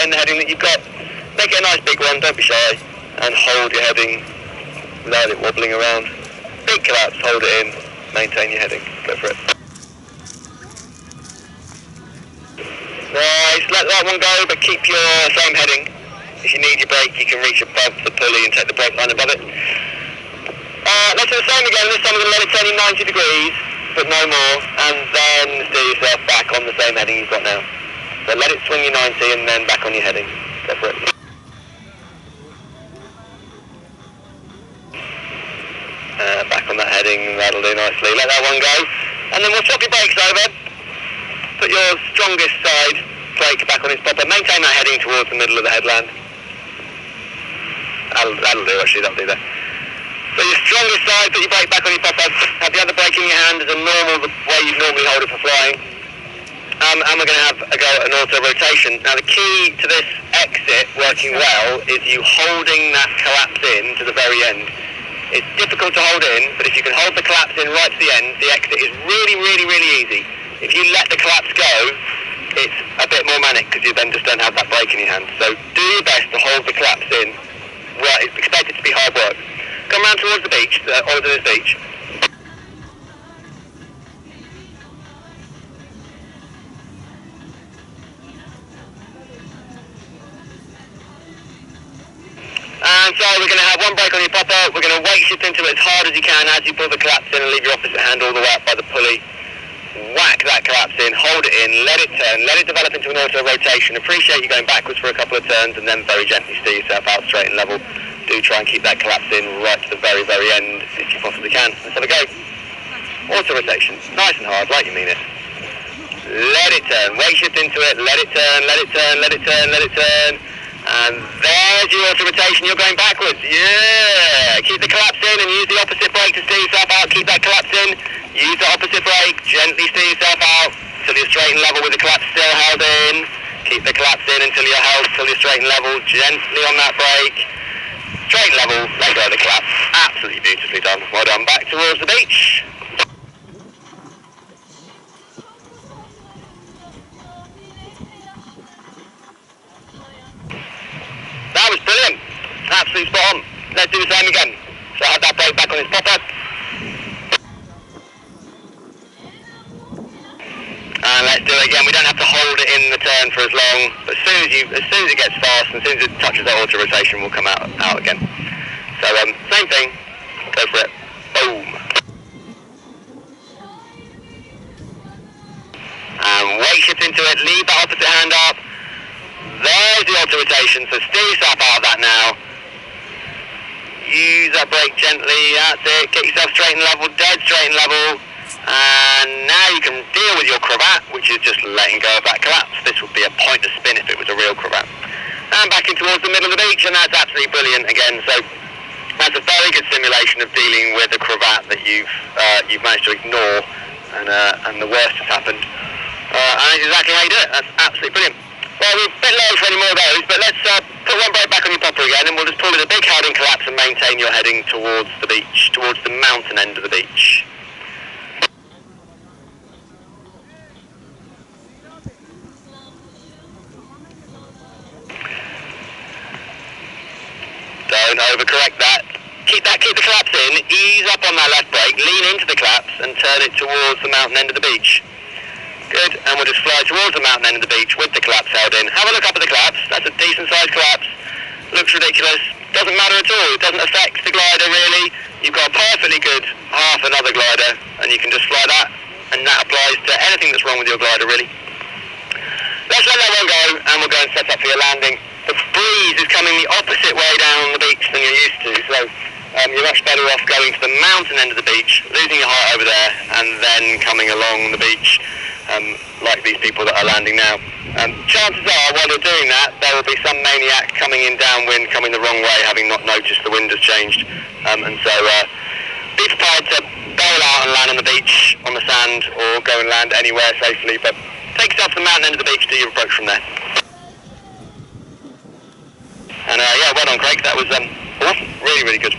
find the heading that you've got. Make it a nice big one, don't be shy, and hold your heading without it wobbling around. Big collapse, hold it in, maintain your heading, go for it. Nice, let that one go, but keep your same heading. If you need your brake, you can reach above the pulley and take the brake line above it. Let's do the same again, this time we're going to let it turn in 90 degrees, but no more, and then steer yourself back on the same heading you've got now. So let it swing you 90 and then back on your heading, go for it. Back on that heading, that'll do nicely. Let that one go. And then we'll swap your brakes over. Put your strongest side brake back on its popper. Maintain that heading towards the middle of the headland. That'll do actually, that'll do that. So your strongest side, put your brake back on your popper. Have the other brake in your hand as a normal, the way you normally hold it for flying. And we're going to have a go at an auto rotation. Now the key to this exit working well is you holding that collapse in to the very end. It's difficult to hold in, but if you can hold the collapse in right to the end, the exit is really, really, really easy. If you let the collapse go, it's a bit more manic because you then just don't have that brake in your hand. So do your best to hold the collapse in. Well, it's expected to be hard work. Come round towards the beach, Olidiniz beach. And so we're going to have one brake on your popper, we're going to weight shift into it as hard as you can as you pull the collapse in and leave your opposite hand all the way up by the pulley. Whack that collapse in, hold it in, let it turn, let it develop into an auto rotation. Appreciate you going backwards for a couple of turns and then very gently steer yourself out straight and level. Do try and keep that collapse in right to the very, very end if you possibly can. Let's have a go. Auto rotation, nice and hard, like you mean it. Let it turn, weight shift into it, let it turn, let it turn, let it turn, let it turn. And there's your auto rotation, you're going backwards. Yeah! Keep the collapse in and use the opposite brake to steer yourself out. Keep that collapse in, use the opposite brake, gently steer yourself out till you're straight and level with the collapse still held in. Keep the collapse in until you're held, till you're straight and level, gently on that brake. Straight and level, let go of the collapse. Absolutely beautifully done. Well done. Back towards the beach. That was brilliant. Absolutely spot on. Let's do the same again. So have that brake back on its popper. And let's do it again. We don't have to hold it in the turn for as long. But as soon as it gets fast, and as soon as it touches that auto rotation, we'll come out again. So same thing. Go for it. Boom. And weight shift into it. Leave that opposite hand up. There's the auto rotation, so steer yourself out of that now. Use that brake gently, that's it. Get yourself straight and level, dead straight and level. And now you can deal with your cravat, which is just letting go of that collapse. This would be a pointless spin if it was a real cravat. And back in towards the middle of the beach, and that's absolutely brilliant again. So that's a very good simulation of dealing with a cravat that you've managed to ignore, and the worst has happened. And that's exactly how you do it. That's absolutely brilliant. Well, we're a bit low for any more of those, but let's put one brake back on your popper again, and we'll just pull in a big heading collapse and maintain your heading towards the beach, towards the mountain end of the beach. Don't overcorrect that. Keep the collapse in, ease up on that left brake, lean into the collapse and turn it towards the mountain end of the beach. Good, and we'll just fly towards the mountain end of the beach with the collapse held in. Have a look up at the collapse. That's a decent sized collapse. Looks ridiculous. Doesn't matter at all. It doesn't affect the glider really. You've got a perfectly good half another glider, and you can just fly that, and that applies to anything that's wrong with your glider really. Let's let that one go, and we'll go and set up for your landing. The breeze is coming the opposite way down the beach than you're used to, so you're much better off going to the mountain end of the beach, losing your heart over there, and then coming along the beach. Like these people that are landing now. Chances are, while you're doing that, there will be some maniac coming in downwind, coming the wrong way, having not noticed the wind has changed. And so be prepared to bail out and land on the beach, on the sand, or go and land anywhere safely. But take yourself to the mountain end of the beach, do your approach from there. And yeah, well done, Craig. That was awesome. Really, really good.